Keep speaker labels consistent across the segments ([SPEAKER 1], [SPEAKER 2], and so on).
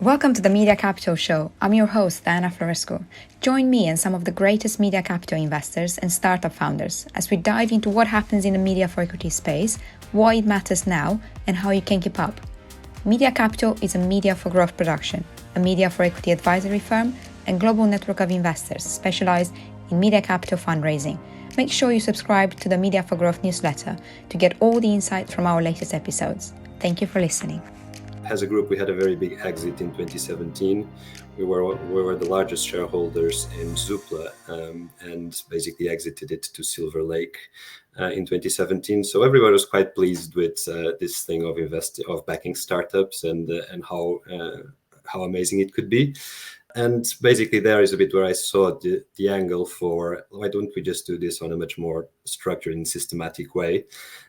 [SPEAKER 1] Welcome to the Media Capital Show. I'm your host, Diana Florescu. Join me and some of the greatest media capital investors and startup founders as we dive into what happens in the media for equity space, why it matters now, and how you can keep up. Media Capital is a media for growth production, a media for equity advisory firm, and global network of investors specialized in media capital fundraising. Make sure you subscribe to the Media for Growth newsletter to get all the insight from our latest episodes. Thank you for listening.
[SPEAKER 2] As a group, we had a very big exit in 2017. We were the largest shareholders in Zoopla and basically exited it to Silver Lake in 2017. So everybody was quite pleased with this thing of backing startups and how amazing it could be. And basically there is a bit where I saw the angle for why don't we just do this on a much more structured and systematic way,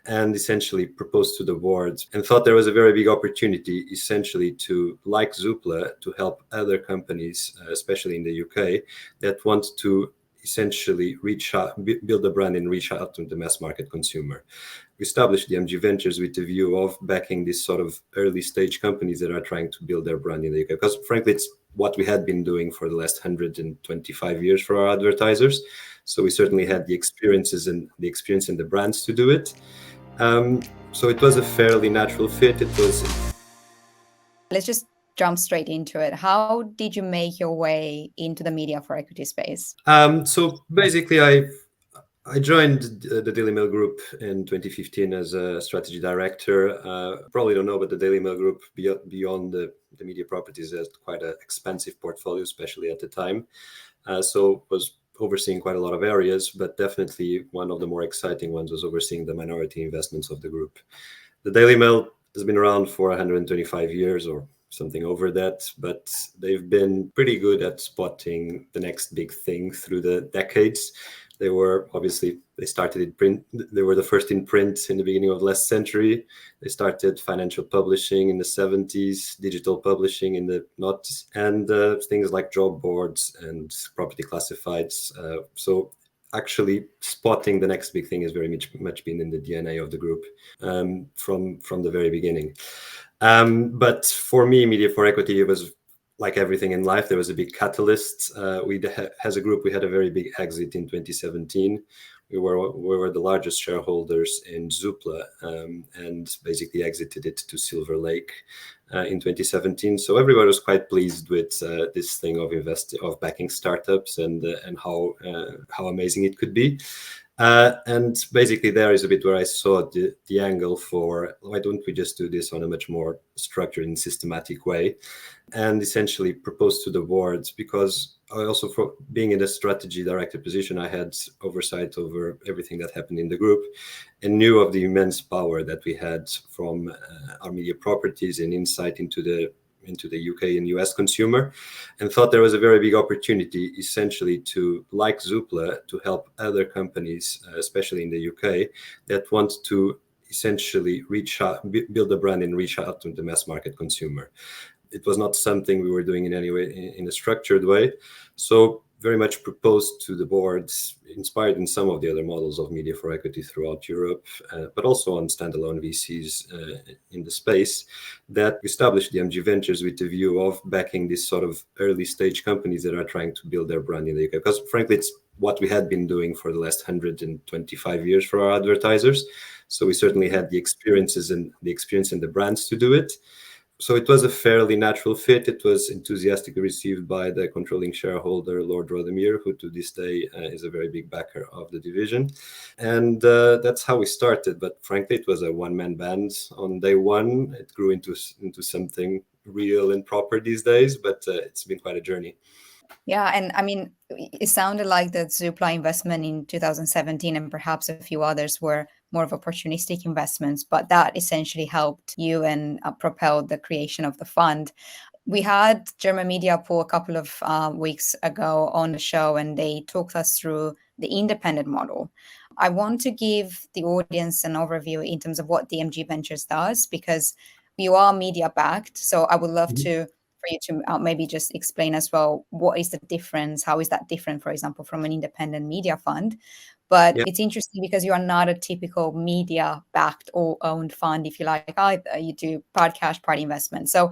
[SPEAKER 2] and essentially proposed to the board and thought there was a very big opportunity essentially to, like Zoopla, to help other companies, especially in the UK, that want to essentially reach out, build a brand and reach out to the mass market consumer. We established DMG Ventures with the view of backing these sort of early stage companies that are trying to build their brand in the UK, because frankly, it's what we had been doing for the last 125 years for our advertisers. So we certainly had the experience and the brands to do it. So it was a fairly natural fit.
[SPEAKER 1] Let's just jump straight into it. How did you make your way into the media for equity space?
[SPEAKER 2] So basically, I joined the Daily Mail Group in 2015 as a strategy director. Probably don't know, but the Daily Mail Group, beyond the media properties, has quite an expansive portfolio, especially at the time. So was overseeing quite a lot of areas, but definitely one of the more exciting ones was overseeing the minority investments of the group. The Daily Mail has been around for 125 years or something over that, but they've been pretty good at spotting the next big thing through the decades. They started in print. They were the first in print in the beginning of the last century. They started financial publishing in the 70s, digital publishing in the noughts, and things like job boards and property classifieds. So actually spotting the next big thing has very much been in the DNA of the group from the very beginning. But for me, Media for Equity, it was like everything in life, there was a big catalyst. As a group, we had a very big exit in 2017. We were the largest shareholders in Zoopla and basically exited it to Silver Lake in 2017. So everybody was quite pleased with this thing of backing startups and how amazing it could be. And basically there is a bit where I saw the angle for why don't we just do this on a much more structured and systematic way, and essentially proposed to the board, because I also, for being in a strategy director position, I had oversight over everything that happened in the group and knew of the immense power that we had from our media properties and insight into the UK and US consumer, and thought there was a very big opportunity essentially to, like Zoopla, to help other companies, especially in the UK, that want to essentially reach out, build a brand and reach out to the mass market consumer. It was not something we were doing in any way, in a structured way. So very much proposed to the boards, inspired in some of the other models of media for equity throughout Europe, but also on standalone VCs in the space, that we established DMG Ventures with the view of backing these sort of early stage companies that are trying to build their brand in the UK. Because frankly, it's what we had been doing for the last 125 years for our advertisers. So we certainly had the experience and the brands to do it. So it was a fairly natural fit. It was enthusiastically received by the controlling shareholder, Lord Rothermere, who to this day is a very big backer of the division. And that's how we started. But frankly, it was a one-man band on day one. It grew into something real and proper these days, but it's been quite a journey.
[SPEAKER 1] Yeah, and I mean, it sounded like the Zoopla investment in 2017 and perhaps a few others were more of opportunistic investments, but that essentially helped you and propelled the creation of the fund. We had German Media Pool a couple of weeks ago on the show, and they talked us through the independent model. I want to give the audience an overview in terms of what DMG Ventures does, because you are media backed. So I would love for you to maybe just explain as well, what is the difference? How is that different, for example, from an independent media fund? But it's interesting because you are not a typical media backed or owned fund, if you like, either. You do podcast party investment. So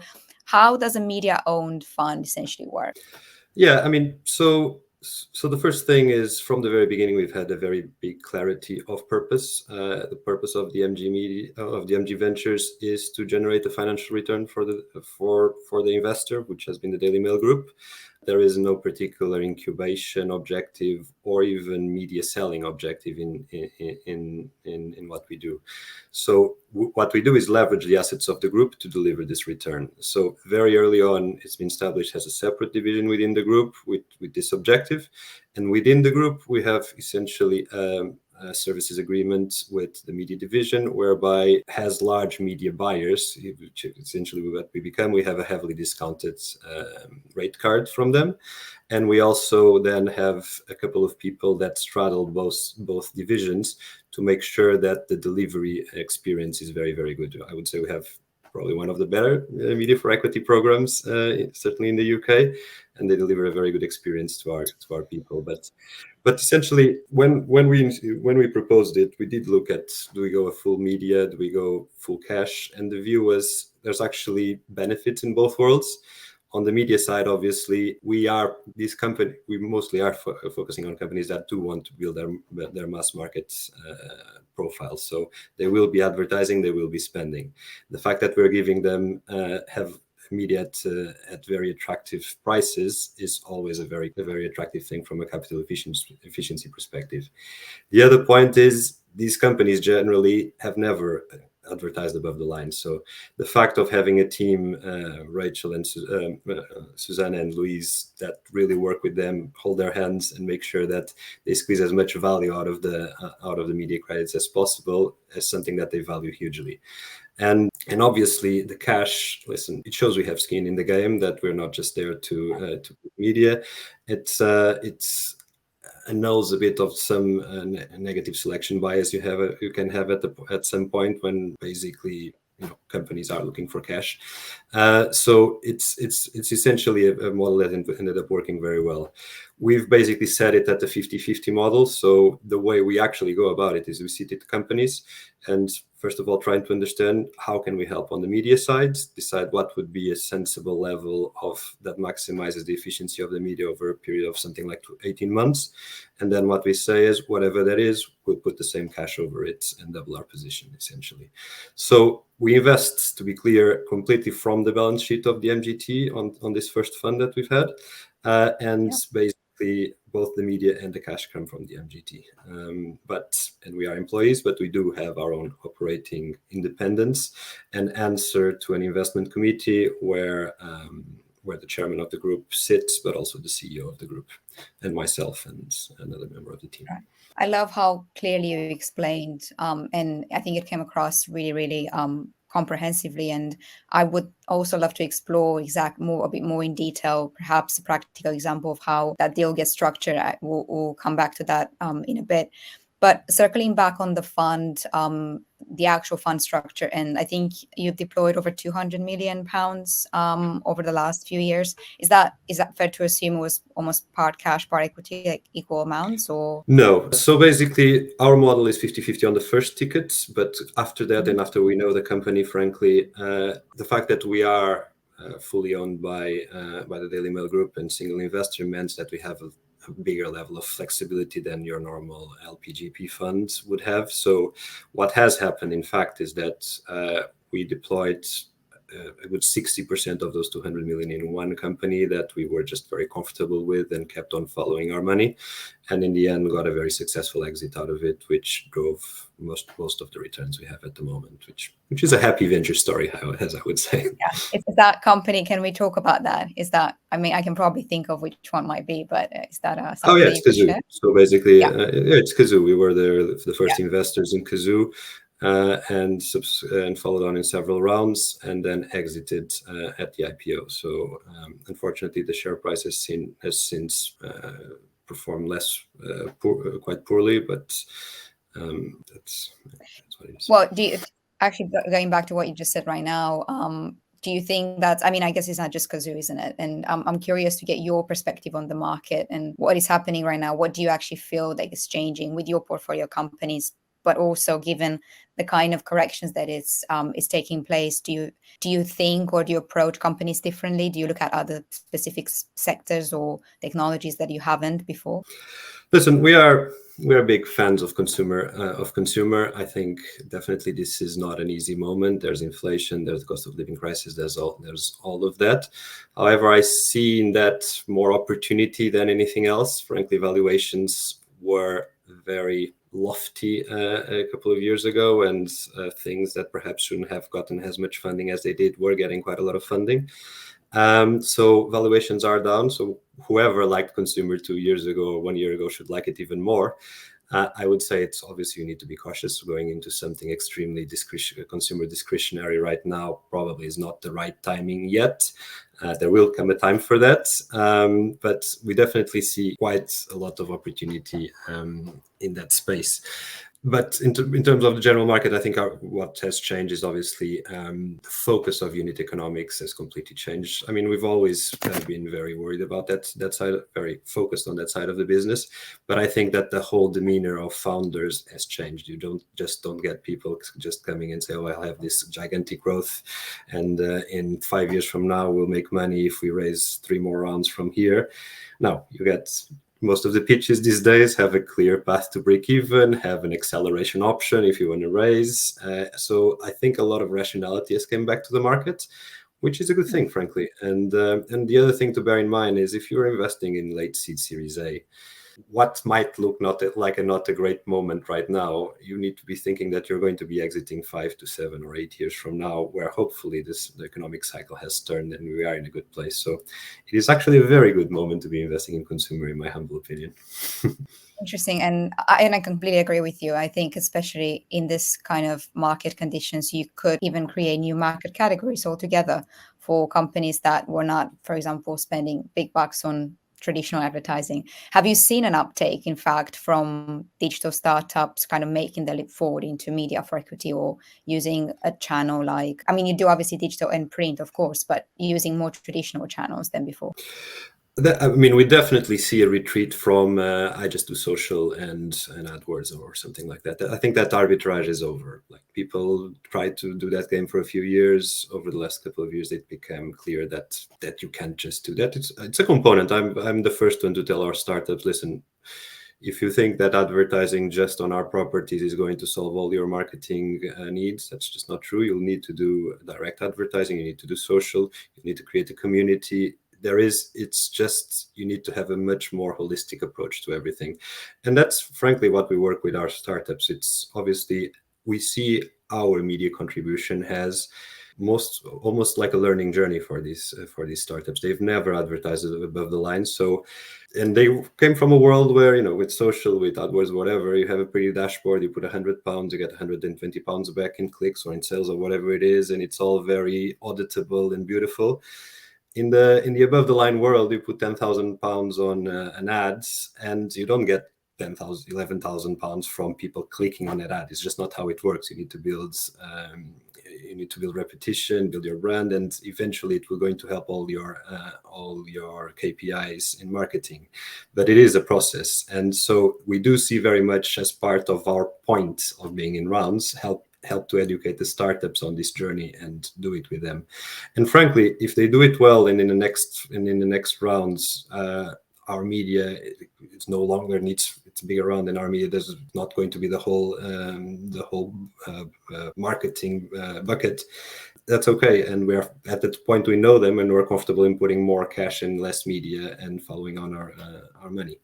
[SPEAKER 1] How does a media-owned fund essentially work?
[SPEAKER 2] Yeah, I mean, so the first thing is, from the very beginning, we've had a very big clarity of purpose. The purpose of the DMG Ventures is to generate a financial return for the investor, which has been the Daily Mail Group. There is no particular incubation objective or even media selling objective in what we do. So what we do is leverage the assets of the group to deliver this return. So very early on, it's been established as a separate division within the group with this objective. And within the group, we have essentially a services agreement with the media division, whereby has large media buyers, which essentially what we become. We have a heavily discounted rate card from them. And we also then have a couple of people that straddle both divisions to make sure that the delivery experience is very, very good. I would say we have probably one of the better media for equity programs, certainly in the UK, and they deliver a very good experience to our people. But essentially, when we proposed it, we did look at, do we go a full media, do we go full cash? And the view was there's actually benefits in both worlds. On the media side, obviously, we mostly are focusing on companies that do want to build their mass market profile. So they will be advertising, they will be spending. The fact that we're giving them have media at very attractive prices is always a very attractive thing from a capital efficiency perspective. The other point is these companies generally have never advertised above the line. So the fact of having a team, Rachel and Susanna and Louise, that really work with them, hold their hands and make sure that they squeeze as much value out of the media credits as possible, is something that they value hugely. And obviously the cash, listen, it shows we have skin in the game, that we're not just there to media. It's annuls a bit of some negative selection bias you can have at some point when basically companies are looking for cash. So it's essentially a model that ended up working very well. We've basically set it at the 50-50 model. So the way we actually go about it is we sit at companies and first of all trying to understand how can we help on the media side, decide what would be a sensible level of that maximizes the efficiency of the media over a period of something like 18 months. And then what we say is whatever that is, we'll put the same cash over it and double our position essentially. So we invest, to be clear, completely from the balance sheet of the DMGT on this first fund that we've had. Basically both the media and the cash come from the DMGT. And we are employees, but we do have our own operating independence and answer to an investment committee where the chairman of the group sits, but also the CEO of the group and myself and another member of the team.
[SPEAKER 1] Right. I love how clearly you explained, and I think it came across really, really comprehensively. And I would also love to explore a bit more in detail, perhaps a practical example of how that deal gets structured. We'll come back to that in a bit. But circling back on the fund, the actual fund structure, and I think you've deployed over £200 million over the last few years. Is that fair to assume it was almost part cash, part equity, like equal amounts, or?
[SPEAKER 2] No. So basically, our model is 50-50 on the first tickets, but after that, and after we know the company, frankly, the fact that we are fully owned by the Daily Mail Group and single investor means that we have a bigger level of flexibility than your normal LPGP funds would have. So what has happened, in fact, is that we deployed a good 60% of those 200 million in one company that we were just very comfortable with and kept on following our money. And in the end, got a very successful exit out of it, which drove most of the returns we have at the moment, which is a happy venture story, as I would say.
[SPEAKER 1] Yeah. Is that company, can we talk about that? Is that, I mean, I can probably think of which one might be, but is that something?
[SPEAKER 2] Oh yeah, it's Kazoo. So basically, it's Kazoo. We were the first investors in Kazoo. And followed on in several rounds and then exited at the IPO. So unfortunately, the share price has since performed quite poorly, but that's what it is.
[SPEAKER 1] Well, actually going back to what you just said right now, do you think that, I mean, I guess it's not just Kazoo, isn't it? And I'm curious to get your perspective on the market and what is happening right now. What do you actually feel like is changing with your portfolio companies, but also given the kind of corrections that is taking place, do you think, or do you approach companies differently? Do you look at other specific sectors or technologies that you haven't before?
[SPEAKER 2] Listen, we are big fans of consumer. I think definitely this is not an easy moment. There's inflation, there's the cost of living crisis, there's all of that. However, I see in that more opportunity than anything else. Frankly, valuations were very lofty a couple of years ago, and things that perhaps shouldn't have gotten as much funding as they did were getting quite a lot of funding. So valuations are down. So whoever liked consumer 2 years ago or 1 year ago should like it even more. I would say it's obviously you need to be cautious. Going into something extremely consumer discretionary right now probably is not the right timing yet. There will come a time for that, but we definitely see quite a lot of opportunity in that space. But in terms of the general market, I think what has changed is obviously the focus of unit economics has completely changed. I mean, we've always been very worried about that side, very focused on that side of the business. But I think that the whole demeanor of founders has changed. You don't get people just coming and say, "Oh, I'll have this gigantic growth, and in 5 years from now we'll make money if we raise 3 more rounds from here." No, you get. Most of the pitches these days have a clear path to break even, have an acceleration option if you want to raise. So I think a lot of rationality has come back to the market, which is a good thing, frankly. And the other thing to bear in mind is if you're investing in late seed Series A, what might look not a great moment right now, you need to be thinking that you're going to be exiting 5 to 7 or 8 years from now, where hopefully the economic cycle has turned and we are in a good place. So it is actually a very good moment to be investing in consumer, in my humble opinion.
[SPEAKER 1] Interesting. And I completely agree with you. I think especially in this kind of market conditions, you could even create new market categories altogether for companies that were not, for example, spending big bucks on traditional advertising. Have you seen an uptake, in fact, from digital startups kind of making the leap forward into media for equity, or using a channel like, I mean, you do obviously digital and print, of course, but using more traditional channels than before?
[SPEAKER 2] I mean, we definitely see a retreat from I just do social and AdWords or something like that. I think that arbitrage is over. Like, people tried to do that game for a few years. Over the last couple of years, it became clear that you can't just do that. It's a component. I'm the first one to tell our startups, listen, if you think that advertising just on our properties is going to solve all your marketing needs, that's just not true. You'll need to do direct advertising. You need to do social. You need to create a community. It's just, you need to have a much more holistic approach to everything. And that's frankly what we work with our startups. It's obviously, we see our media contribution has almost like a learning journey for these startups. They've never advertised above the line. So, and they came from a world where, with social, with AdWords, whatever, you have a pretty dashboard, you put £100, you get £120 back in clicks or in sales or whatever it is. And it's all very auditable and beautiful. In the above the line world, you put £10,000 on an ad, and you don't get £11,000 from people clicking on that ad. It's just not how it works. You need to build repetition, build your brand, and eventually it will going to help all your KPIs in marketing. But it is a process, and so we do see very much as part of our point of being in rounds, help to educate the startups on this journey and do it with them. And frankly, if they do it well, and in the next rounds, our media, it's no longer it's a bigger round than our media. There's not going to be the whole marketing bucket. That's okay. And we're at that point, we know them, and we're comfortable in putting more cash and less media and following on our money.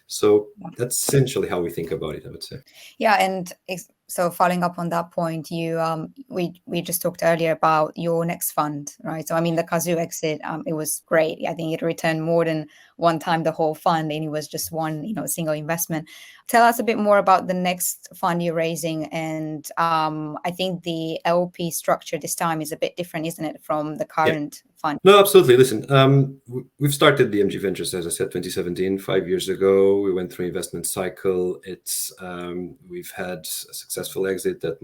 [SPEAKER 2] So that's essentially how we think about it, I would say.
[SPEAKER 1] Yeah, and so following up on that point, we just talked earlier about your next fund, right? So I mean, the Kazoo exit, it was great. I think it returned more than one time the whole fund, and it was just one, single investment. Tell us a bit more about the next fund you're raising, and I think the LP structure this time is a bit different, isn't it, from the current fund?
[SPEAKER 2] No, absolutely. Listen, we've started DMG Ventures, as I said, 2017, 5 years ago. We went through investment cycle. We've had a successful exit that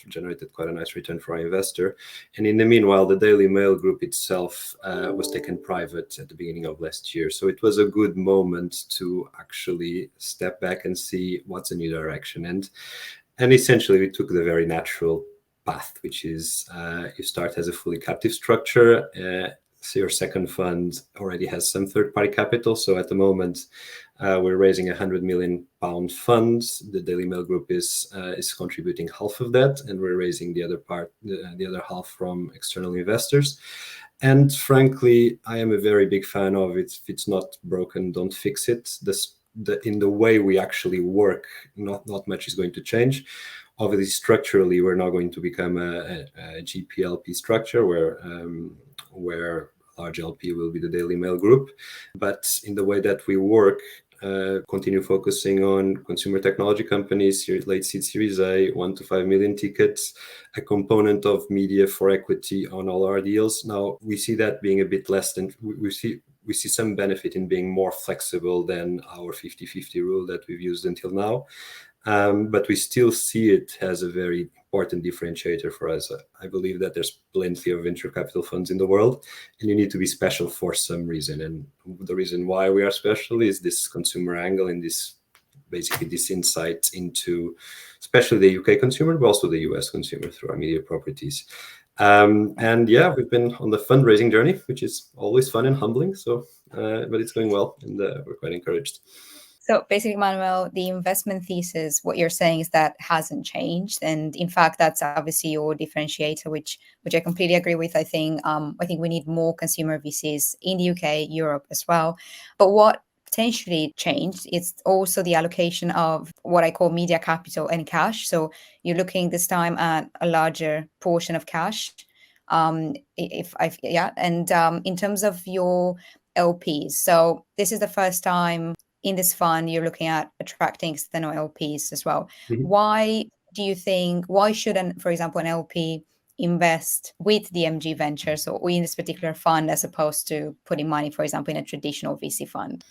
[SPEAKER 2] generated quite a nice return for our investor. And in the meanwhile, the Daily Mail Group itself was taken private at the beginning of last year. So it was a good moment to actually step back and see what's a new direction. And essentially, we took the very natural path, which is you start as a fully captive structure. So your second fund already has some third-party capital. So at the moment, we're raising £100 million fund. The Daily Mail Group is contributing half of that, and we're raising the other half from external investors. And frankly, I am a very big fan of it. If it's not broken, don't fix it. In the way we actually work, not much is going to change. Obviously, structurally, we're now going to become a GPLP structure where large LP will be the Daily Mail Group. But in the way that we work, continue focusing on consumer technology companies, late seed Series A, 1 to 5 million tickets, a component of media for equity on all our deals. Now, we see that being a bit less than we see some benefit in being more flexible than our 50-50 rule that we've used until now. But we still see it as a very important differentiator for us. I believe that there's plenty of venture capital funds in the world, and you need to be special for some reason. And the reason why we are special is this consumer angle and this insight into especially the UK consumer, but also the US consumer through our media properties. And yeah, we've been on the fundraising journey, which is always fun and humbling. So, but it's going well, and we're quite encouraged.
[SPEAKER 1] So basically, Manuel, the investment thesis, what you're saying is that hasn't changed, and in fact, that's obviously your differentiator, which I completely agree with. I think we need more consumer VCs in the UK, Europe as well. But what potentially changed, it's also the allocation of what I call media capital and cash. So you're looking this time at a larger portion of cash. In terms of your LPs, so this is the first time in this fund you're looking at attracting external LPs as well.
[SPEAKER 2] Mm-hmm.
[SPEAKER 1] Why should, for example, an LP invest with DMG Ventures or in this particular fund as opposed to putting money, for example, in a traditional VC fund?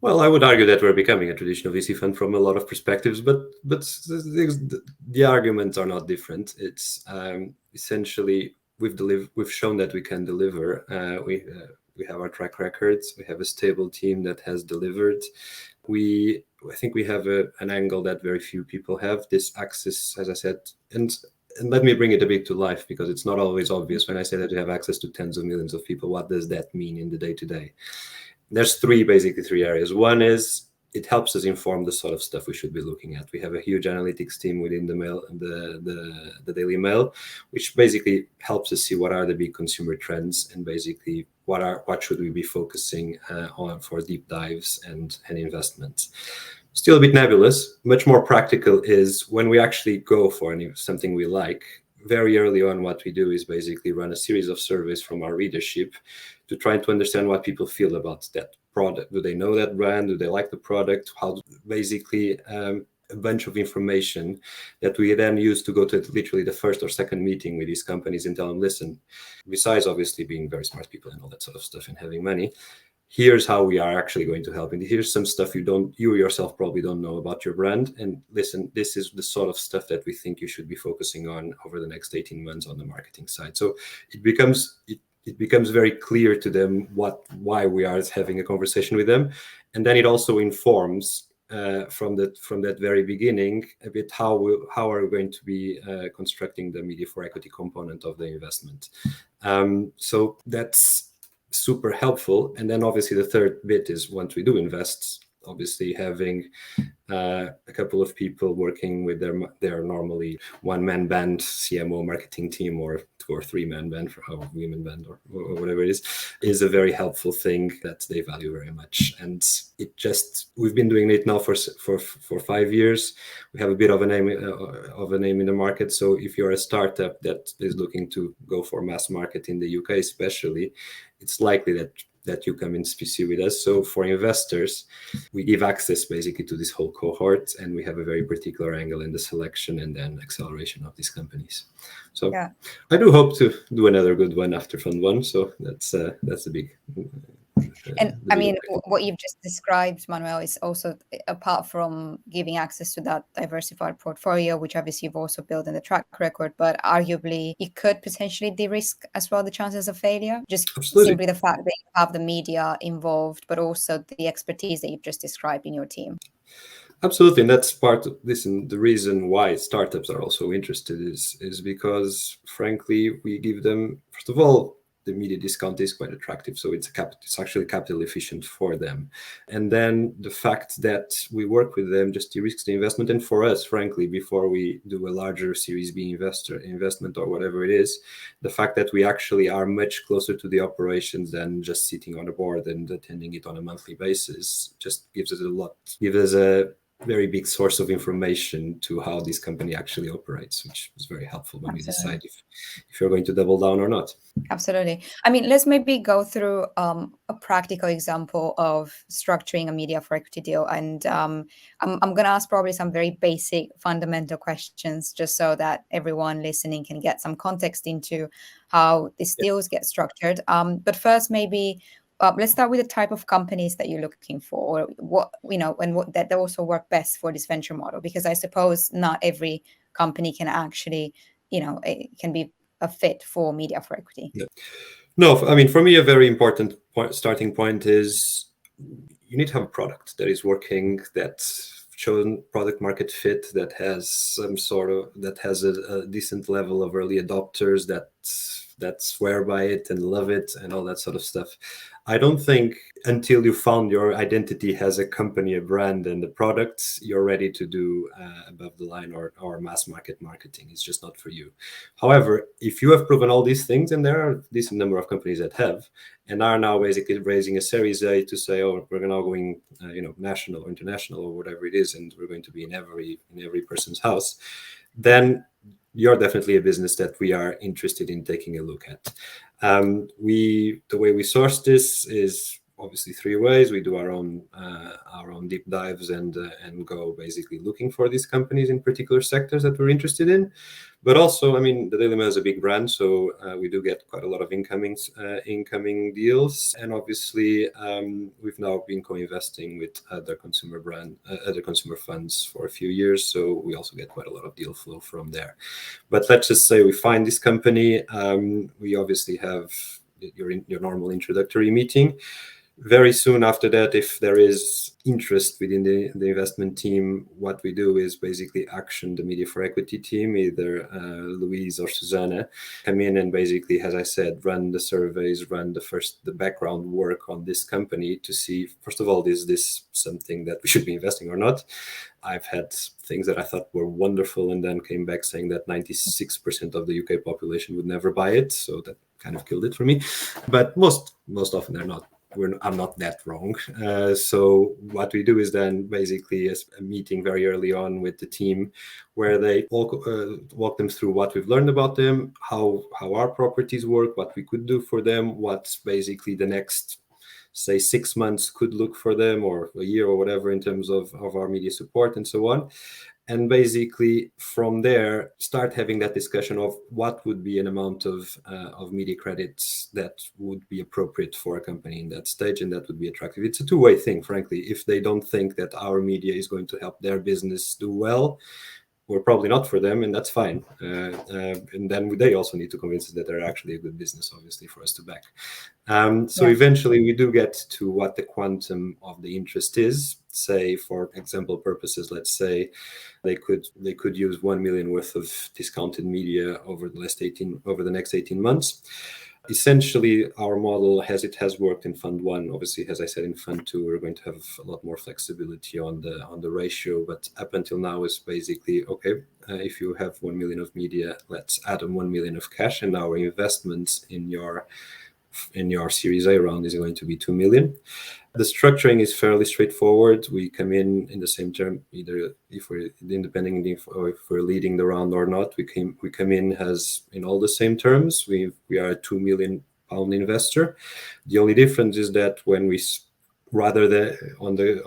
[SPEAKER 2] Well, I would argue that we're becoming a traditional VC fund from a lot of perspectives, but the arguments are not different. It's essentially we've shown that we can deliver. We have our track records. We have a stable team that has delivered. I think we have an angle that very few people have. This access, as I said, and let me bring it a bit to life, because it's not always obvious when I say that we have access to tens of millions of people. What does that mean in the day-to-day? There's three areas. One is it helps us inform the sort of stuff we should be looking at. We have a huge analytics team within the Daily Mail, which basically helps us see what are the big consumer trends and basically what should we be focusing on for deep dives and investments. Still a bit nebulous. Much more practical is when we actually go for something we like. Very early on, what we do is basically run a series of surveys from our readership to try to understand what people feel about that product. Do they know that brand? Do they like the product? Basically a bunch of information that we then use to go to literally the first or second meeting with these companies and tell them, listen, besides obviously being very smart people and all that sort of stuff and having money, here's how we are actually going to help. And here's some stuff you yourself probably don't know about your brand. And listen, this is the sort of stuff that we think you should be focusing on over the next 18 months on the marketing side. So it becomes very clear to them why we are having a conversation with them. And then it also informs from that very beginning a bit how are we going to be constructing the media for equity component of the investment. So that's super helpful. And then obviously the third bit is once we do invest, obviously having a couple of people working with their normally one-man band CMO marketing team or 2 or 3 man band for our women band or whatever it is a very helpful thing that they value very much. And we've been doing it now for 5 years. We have a bit of a name in the market. So if you're a startup that is looking to go for mass market in the UK especially, it's likely that that you come and see with us. So for investors, we give access basically to this whole cohort, and we have a very particular angle in the selection and then acceleration of these companies. So yeah. I do hope to do another good one after Fund 1. So that's a big.
[SPEAKER 1] And I mean, what you've just described, Manuel, is also, apart from giving access to that diversified portfolio, which obviously you've also built in the track record, but arguably it could potentially de-risk as well the chances of failure. Just
[SPEAKER 2] Absolutely.
[SPEAKER 1] Simply the fact that you have the media involved, but also the expertise that you've just described in your team.
[SPEAKER 2] Absolutely, and that's part of this, and the reason why startups are also interested is because, frankly, we give them, first of all, the media discount is quite attractive, so it's actually capital efficient for them, and then the fact that we work with them just de-risks the investment. And for us, frankly, before we do a larger Series B investment or whatever it is, the fact that we actually are much closer to the operations than just sitting on a board and attending it on a monthly basis just gives us a very big source of information to how this company actually operates, which is very helpful when we decide if you're going to double down or not.
[SPEAKER 1] Absolutely. I mean, let's maybe go through a practical example of structuring a media for equity deal. And I'm going to ask probably some very basic fundamental questions just so that everyone listening can get some context into how these deals get structured. But first, maybe let's start with the type of companies that you're looking for, or what, and what that also work best for this venture model, because I suppose not every company can actually, it can be a fit for media for equity.
[SPEAKER 2] Yeah. No, I mean, for me, a very important starting point is you need to have a product that is working, that's shown product market fit, that has a decent level of early adopters that swear by it and love it and all that sort of stuff. I don't think until you found your identity as a company, a brand, and the products, you're ready to do above the line or mass market marketing. It's just not for you. However, if you have proven all these things, and there are a decent number of companies that have, and are now basically raising a Series A to say, oh, we're now going, national or international or whatever it is, and we're going to be in every person's house, then you're definitely a business that we are interested in taking a look at. The way we source this is obviously three ways. We do our own deep dives and go basically looking for these companies in particular sectors that we're interested in. But also, I mean, the Daily Mail is a big brand, so we do get quite a lot of incoming deals. And obviously, we've now been co-investing with other consumer funds for a few years, so we also get quite a lot of deal flow from there. But let's just say we find this company. We obviously have your normal introductory meeting. Very soon after that, if there is interest within the investment team, what we do is basically action the media for equity team, either Louise or Susanna, come in and basically, as I said, run the surveys, run the background work on this company to see, first of all, is this something that we should be investing or not? I've had things that I thought were wonderful and then came back saying that 96% of the UK population would never buy it. So that kind of killed it for me. But most often they're not. I'm not that wrong. So what we do is then basically a meeting very early on with the team where they walk them through what we've learned about them, how our properties work, what we could do for them, what's basically the next, say, 6 months could look for them, or a year or whatever in terms of our media support and so on. And basically from there, start having that discussion of what would be an amount of media credits that would be appropriate for a company in that stage, and that would be attractive. It's a two-way thing, frankly. If they don't think that our media is going to help their business do well, we're probably not for them, and that's fine. And then they also need to convince us that they're actually a good business, obviously, for us to back. Eventually, we do get to what the quantum of the interest is. Say, for example purposes, let's say they could use 1 million worth of discounted media over the next 18 months. Essentially, our model, as it has worked in Fund 1, obviously, as I said, in Fund 2, we're going to have a lot more flexibility on the ratio. But up until now, is basically, okay, if you have 1 million of media, let's add 1 million of cash, and our investments in your Series A round is going to be 2 million. The structuring is fairly straightforward. We come in the same term, either if we're independent or if we're leading the round or not. We come in as in all the same terms. We are a 2 million pound investor. The only difference is that when we rather than on the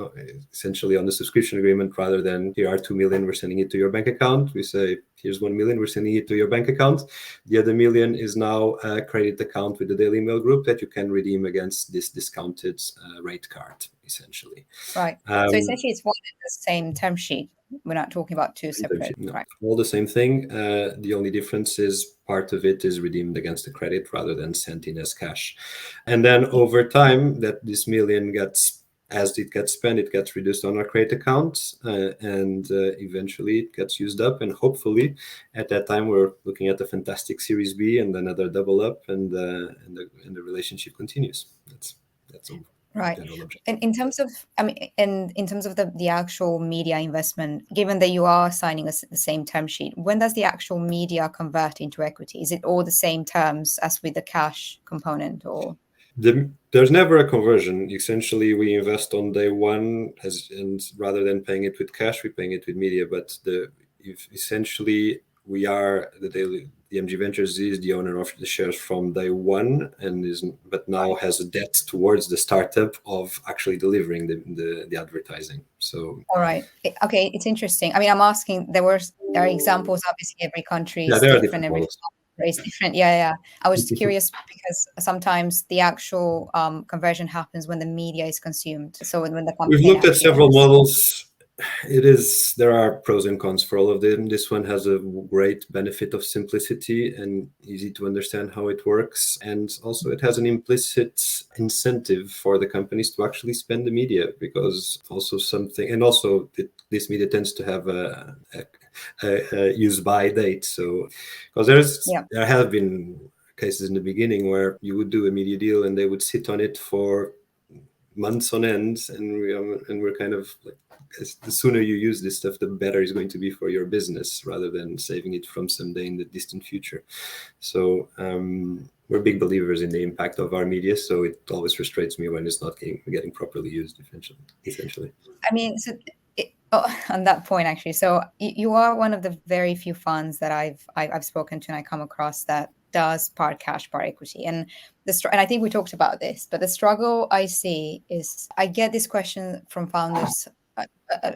[SPEAKER 2] essentially on the subscription agreement, rather than here are 2 million, we're sending it to your bank account, we say here's 1 million, we're sending it to your bank account. The other million is now a credit account with the Daily Mail Group that you can redeem against this discounted rate card, essentially.
[SPEAKER 1] Right. So essentially it's one and the same term sheet. We're not talking about two separate.
[SPEAKER 2] No,
[SPEAKER 1] right.
[SPEAKER 2] All the same thing. The only difference is part of it is redeemed against the credit rather than sent in as cash. And then over time, that this million gets, as it gets spent, it gets reduced on our credit account, and eventually it gets used up. And hopefully, at that time, we're looking at a fantastic Series B and another double up, and the relationship continues. That's all.
[SPEAKER 1] Right. And in terms of, in terms of the actual media investment, given that you are signing the same term sheet, when does the actual media convert into equity? Is it all the same terms as with the cash component, or?
[SPEAKER 2] There's never a conversion. Essentially, we invest on day one, and rather than paying it with cash, we're paying it with media. But essentially, we are the DMG Ventures is the owner of the shares from day one, but now has a debt towards the startup of actually delivering the advertising. So
[SPEAKER 1] all right, okay, it's interesting. I mean, I'm asking. There are examples. Obviously, every country is different. Every is different. Yeah. I was curious because sometimes the actual conversion happens when the media is consumed. So when the
[SPEAKER 2] we've looked at several models. There are pros and cons for all of them. This one has a great benefit of simplicity and easy to understand how it works. And also it has an implicit incentive for the companies to actually spend the media, because this media tends to have a use by date. So because there have been cases in the beginning where you would do a media deal and they would sit on it for months on end, and we're kind of like, the sooner you use this stuff, the better it's going to be for your business, rather than saving it from someday in the distant future. So we're big believers in the impact of our media, so it always frustrates me when it's not getting properly used, essentially.
[SPEAKER 1] I mean, so on that point, actually, so you are one of the very few funds that I've spoken to and I come across that does part cash, part equity. And I think we talked about this, but the struggle I see is, I get this question from founders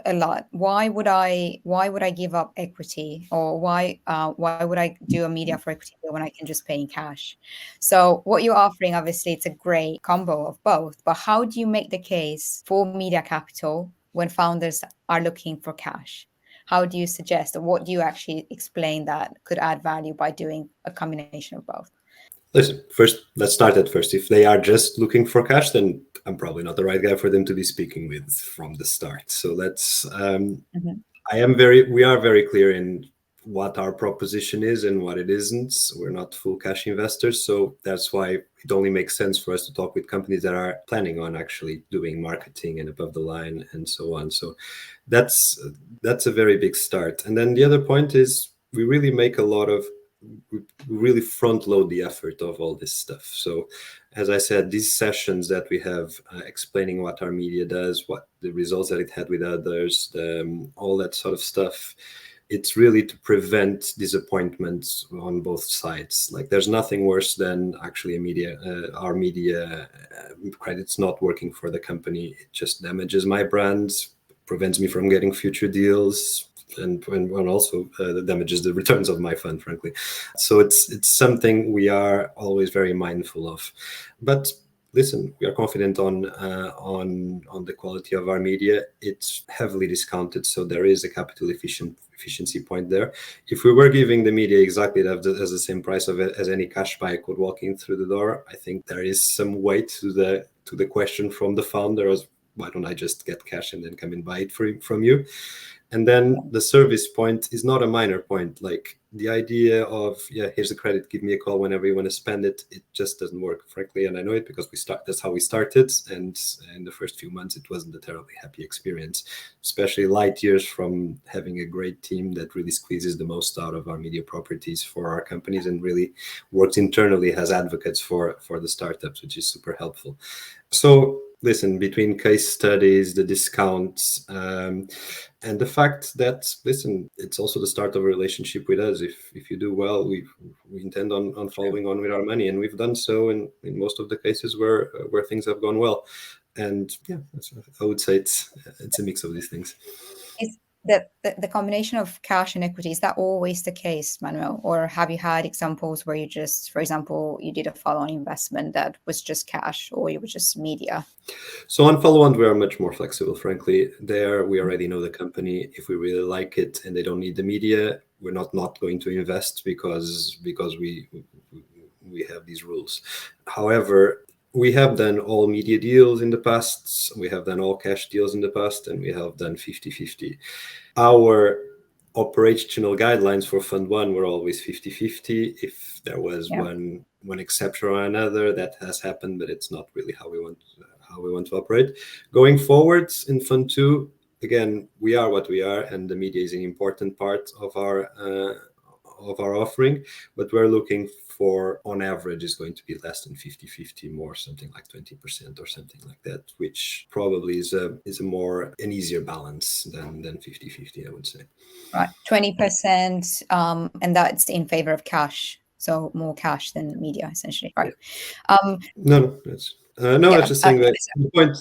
[SPEAKER 1] a lot. Why would I give up equity, or why would I do a media for equity when I can just pay in cash? So what you're offering, obviously, it's a great combo of both. But how do you make the case for media capital when founders are looking for cash? How do you suggest, or what do you actually explain that could add value by doing a combination of both?
[SPEAKER 2] Listen, let's start at first. If they are just looking for cash, then I'm probably not the right guy for them to be speaking with from the start. So we are very clear in what our proposition is and what it isn't. We're not full cash investors. So that's why it only makes sense for us to talk with companies that are planning on actually doing marketing and above the line and so on. So that's a very big start. And then the other point is, we really really front load the effort of all this stuff. So as I said, these sessions that we have explaining what our media does, what the results that it had with others, all that sort of stuff, it's really to prevent disappointments on both sides. Like, there's nothing worse than actually our media credits not working for the company. It just damages my brand, prevents me from getting future deals, and also damages the returns of my fund, frankly. So it's something we are always very mindful of. But listen, we are confident on the quality of our media. It's heavily discounted, so there is a capital efficiency point there. If we were giving the media exactly as the same price as any cash buy could walk in through the door, I think there is some weight to the question from the founder, as why don't I just get cash and then come and buy it from you? And then the service point is not a minor point. Like, the idea of, here's the credit, give me a call whenever you want to spend it, it just doesn't work, frankly. And I know it because that's how we started. And in the first few months, it wasn't a terribly happy experience, especially light years from having a great team that really squeezes the most out of our media properties for our companies and really works internally as advocates for the startups, which is super helpful. So listen, between case studies, the discounts, and the fact that, listen, it's also the start of a relationship with us. If you do well, we intend on following on with our money, and we've done so in most of the cases where things have gone well. And yeah, I would say it's a mix of these things.
[SPEAKER 1] Is the combination of cash and equity, is that always the case, Manuel? Or have you had examples where you just, for example, you did a follow-on investment that was just cash, or it was just media?
[SPEAKER 2] So on follow-on, we are much more flexible, frankly. There, we already know the company. If we really like it and they don't need the media, we're not going to invest because we have these rules. However, we have done all media deals in the past, we have done all cash deals in the past, and we have done 50-50. Our operational guidelines for Fund 1 were always 50-50. If there was one exception or another, that has happened, but it's not really how we want to operate. Going forwards in Fund 2, again, we are what we are, and the media is an important part of our offering, but we're looking for, on average, is going to be less than 50-50, more something like 20% or something like that, which probably is an easier balance than 50-50, I would say.
[SPEAKER 1] Right, 20%, and that's in favor of cash, so more cash than media, essentially, right?
[SPEAKER 2] No, that's that's just saying that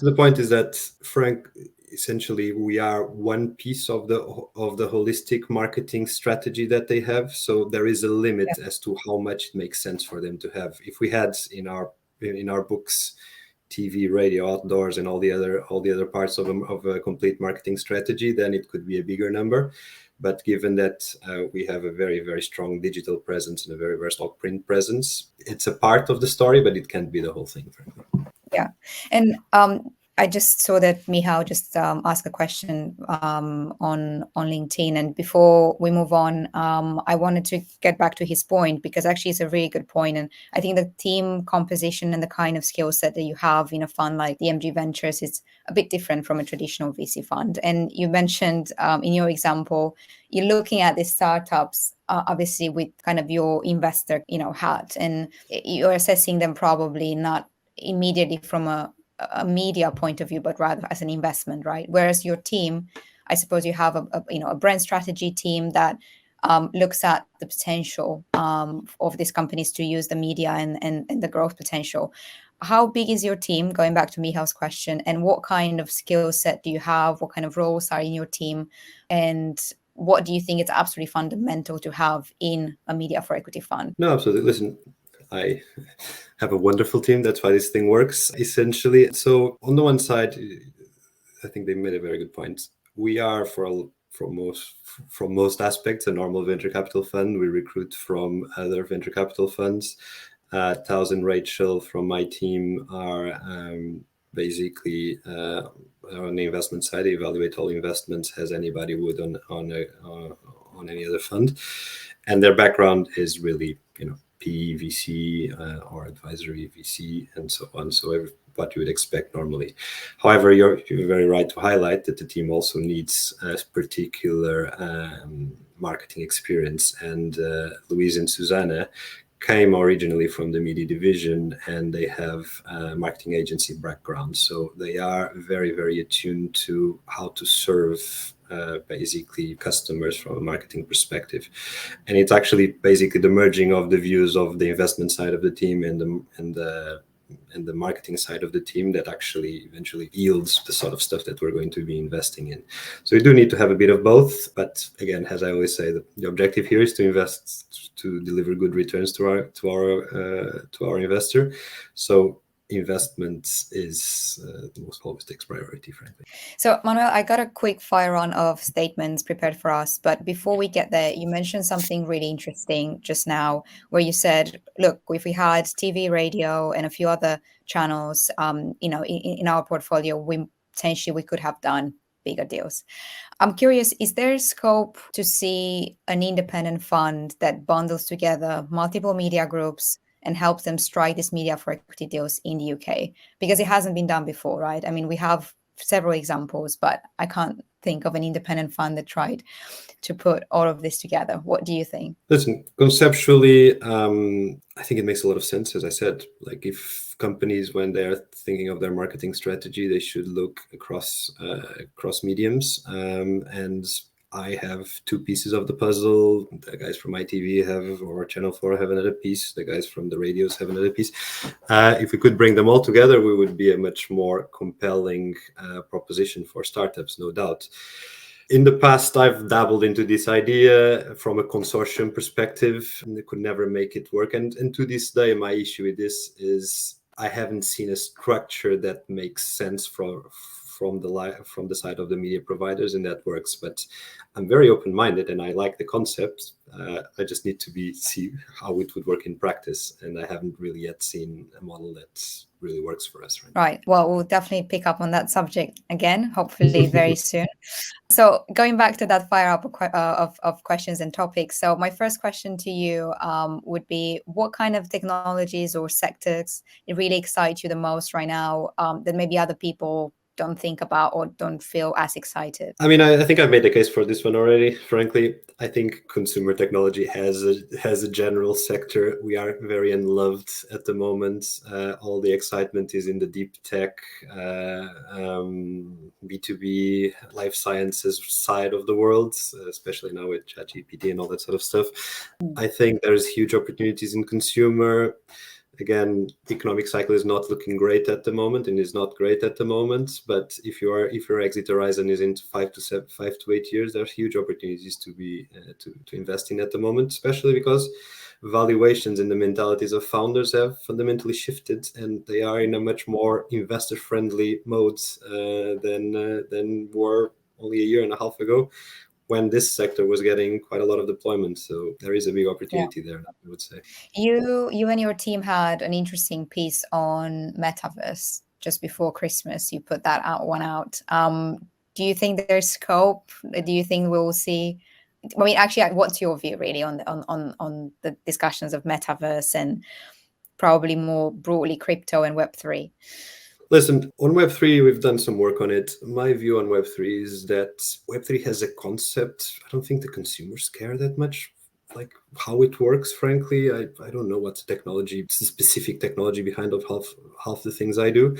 [SPEAKER 2] the point is that, Frank, essentially we are one piece of the holistic marketing strategy that they have. So there is a limit as to how much it makes sense for them to have. If we had in our books TV, radio, outdoors, and all the other parts of a complete marketing strategy, then it could be a bigger number. But given that we have a very, very strong digital presence and a very, very strong print presence, it's a part of the story, but it can't be the whole thing, frankly.
[SPEAKER 1] Yeah. And I just saw that Michał just asked a question on LinkedIn. And before we move on, I wanted to get back to his point, because actually it's a really good point. And I think the team composition and the kind of skill set that you have in a fund like DMG Ventures is a bit different from a traditional VC fund. And you mentioned in your example, you're looking at these startups, obviously with kind of your investor, hat, and you're assessing them probably not immediately from a media point of view, but rather as an investment, right? Whereas your team, I suppose you have a brand strategy team that looks at the potential of these companies to use the media and the growth potential. How big is your team, going back to Michal's question, and what kind of skill set do you have? What kind of roles are in your team? And what do you think is absolutely fundamental to have in a media for equity fund?
[SPEAKER 2] No, absolutely. Listen, I have a wonderful team. That's why this thing works, essentially. So on the one side, I think they made a very good point. We are, from most aspects, a normal venture capital fund. We recruit from other venture capital funds. Taz and Rachel from my team are basically on the investment side. They evaluate all investments as anybody would on any other fund, and their background is really PE, VC, or advisory VC, and so on. So what you would expect normally. However, you're very right to highlight that the team also needs a particular marketing experience. And Louise and Susanna came originally from the media division, and they have a marketing agency background. So they are very, very attuned to how to serve basically customers from a marketing perspective. And it's actually basically the merging of the views of the investment side of the team and the marketing side of the team that actually eventually yields the sort of stuff that we're going to be investing in. So we do need to have a bit of both. But again, as I always say, the objective here is to invest to deliver good returns to our investor. So investment is the most always takes priority, frankly.
[SPEAKER 1] So Manuel, I got a quick fire run of statements prepared for us, but before we get there, you mentioned something really interesting just now, where you said, look, if we had TV, radio, and a few other channels, in our portfolio, we could have done bigger deals. I'm curious, is there scope to see an independent fund that bundles together multiple media groups and help them strike these media for equity deals in the UK? Because it hasn't been done before, right? I mean, we have several examples, but I can't think of an independent fund that tried to put all of this together. What do you think?
[SPEAKER 2] Listen, conceptually, I think it makes a lot of sense. As I said, like if companies, when they are thinking of their marketing strategy, they should look across mediums. And I have two pieces of the puzzle. The guys from ITV have, or Channel 4 have another piece. The guys from the radios have another piece. If we could bring them all together, we would be a much more compelling proposition for startups, no doubt. In the past, I've dabbled into this idea from a consortium perspective, and they could never make it work. And to this day, my issue with this is I haven't seen a structure that makes sense from the side of the media providers, and that works. But I'm very open-minded, and I like the concept. I just need to see how it would work in practice, and I haven't really yet seen a model that really works for us.
[SPEAKER 1] Right. Well, we'll definitely pick up on that subject again, hopefully very soon. So going back to that fire up of questions and topics. So my first question to you would be, what kind of technologies or sectors really excite you the most right now that maybe other people don't think about or don't feel as excited?
[SPEAKER 2] I mean, I think I've made the case for this one already. Frankly, I think consumer technology has a general sector. We are very unloved at the moment. All the excitement is in the deep tech, B2B, life sciences side of the world, especially now with ChatGPT and all that sort of stuff. I think there's huge opportunities in consumer. Again, economic cycle is not looking great at the moment and is not great at the moment. But if your exit horizon is into 5 to 8 years, there's huge opportunities to invest in at the moment, especially because valuations and the mentalities of founders have fundamentally shifted, and they are in a much more investor-friendly mode than were only a year and a half ago, when this sector was getting quite a lot of deployment. So there is a big opportunity there, I would say.
[SPEAKER 1] You and your team had an interesting piece on Metaverse just before Christmas. You put that out. Do you think there's scope? Do you think we'll see? I mean, actually, what's your view really on the discussions of Metaverse and probably more broadly crypto and Web3?
[SPEAKER 2] Listen, on Web3, we've done some work on it. My view on Web3 is that Web3 has a concept. I don't think the consumers care that much, like how it works, frankly. I don't know what's the specific technology behind of half the things I do.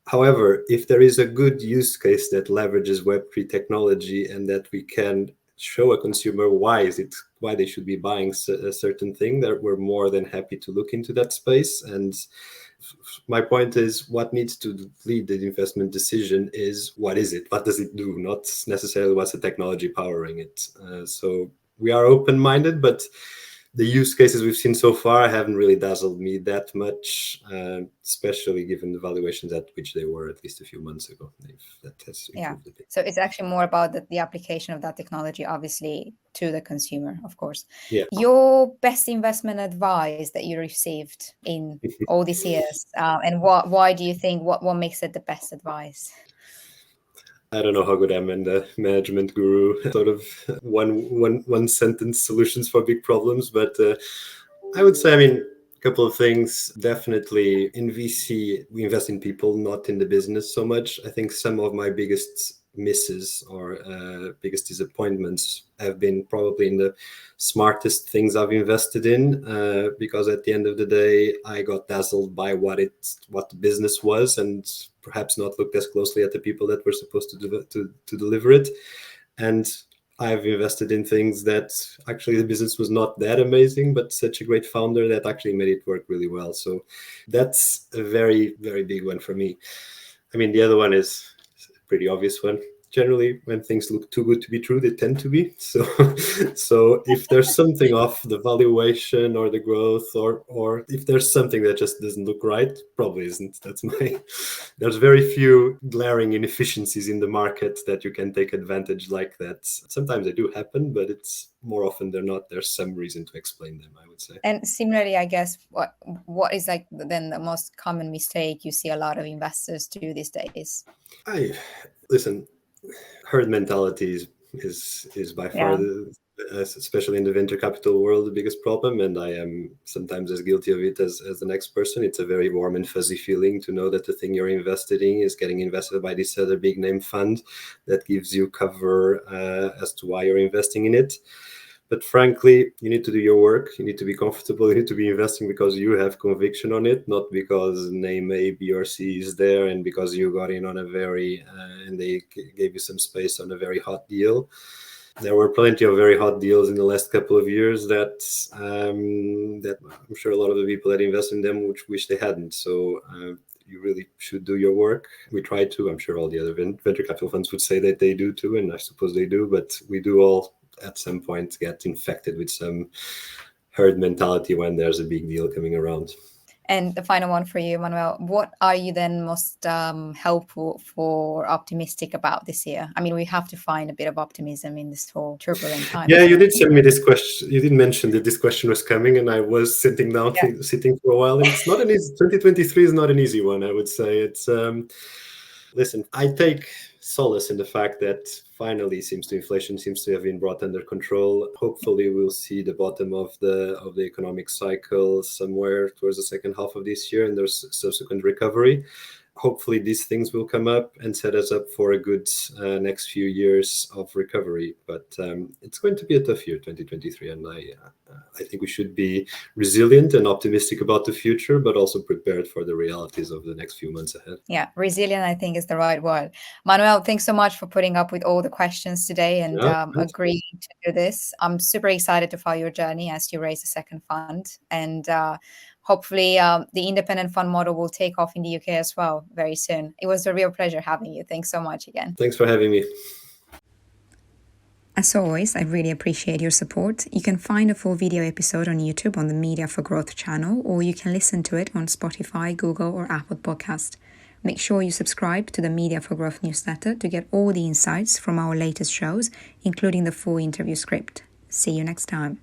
[SPEAKER 2] However, if there is a good use case that leverages Web3 technology and that we can show a consumer why they should be buying a certain thing, that we're more than happy to look into that space. And my point is, what needs to lead the investment decision is, what is it? What does it do? Not necessarily what's the technology powering it. So we are open-minded, but the use cases we've seen so far haven't really dazzled me that much, especially given the valuations at which they were at least a few months ago. That has improved a bit.
[SPEAKER 1] So it's actually more about the application of that technology, obviously, to the consumer, of course.
[SPEAKER 2] Yeah.
[SPEAKER 1] Your best investment advice that you received in all these years, and why do you think, what makes it the best advice?
[SPEAKER 2] I don't know how good I'm in the management guru, sort of one sentence solutions for big problems. But I would say, a couple of things. Definitely in VC, we invest in people, not in the business so much. I think some of my biggest misses or biggest disappointments have been probably in the smartest things I've invested in, because at the end of the day, I got dazzled by what the business was, and perhaps not looked as closely at the people that were supposed to deliver it. And I've invested in things that actually the business was not that amazing, but such a great founder that actually made it work really well. So that's a very, very big one for me. The other one is a pretty obvious one. Generally, when things look too good to be true, they tend to be. So if there's something off the valuation or the growth, or if there's something that just doesn't look right, probably isn't. There's very few glaring inefficiencies in the market that you can take advantage like that. Sometimes they do happen, but it's more often than not, there's some reason to explain them, I would say.
[SPEAKER 1] And similarly, I guess, what is then the most common mistake you see a lot of investors do these days?
[SPEAKER 2] Listen, herd mentality is by far the especially in the venture capital world, the biggest problem, and I am sometimes as guilty of it as the next person. It's a very warm and fuzzy feeling to know that the thing you're invested in is getting invested by this other big name fund that gives you cover as to why you're investing in it. But frankly, you need to do your work. You need to be comfortable. You need to be investing because you have conviction on it, not because name A, B, or C is there and because you got in on a very, and they gave you some space on a very hot deal. There were plenty of very hot deals in the last couple of years that I'm sure a lot of the people that invest in them wish they hadn't. So you really should do your work. We try to. I'm sure all the other venture capital funds would say that they do too, and I suppose they do, but we do all at some point get infected with some herd mentality when there's a big deal coming around.
[SPEAKER 1] And the final one for you, Manuel, what are you then most hopeful for, optimistic about this year? I mean, we have to find a bit of optimism in this whole turbulent time.
[SPEAKER 2] Yeah, you did send me this question. You did mention that this question was coming, and I was sitting down, sitting for a while. And it's not an easy. 2023 is not an easy one, I would say. It's listen, I take solace in the fact that finally inflation seems to have been brought under control. Hopefully we'll see the bottom of the economic cycle somewhere towards the second half of this year, and there's subsequent recovery. Hopefully these things will come up and set us up for a good next few years of recovery. But it's going to be a tough year, 2023, and I think we should be resilient and optimistic about the future, but also prepared for the realities of the next few months ahead.
[SPEAKER 1] Yeah, resilient, I think, is the right word. Manuel, thanks so much for putting up with all the questions today and agreeing to do this. I'm super excited to follow your journey as you raise a second fund, and hopefully the independent fund model will take off in the UK as well very soon. It was a real pleasure having you. Thanks so much again.
[SPEAKER 2] Thanks for having me.
[SPEAKER 1] As always, I really appreciate your support. You can find a full video episode on YouTube on the Media for Growth channel, or you can listen to it on Spotify, Google, or Apple Podcast. Make sure you subscribe to the Media for Growth newsletter to get all the insights from our latest shows, including the full interview script. See you next time.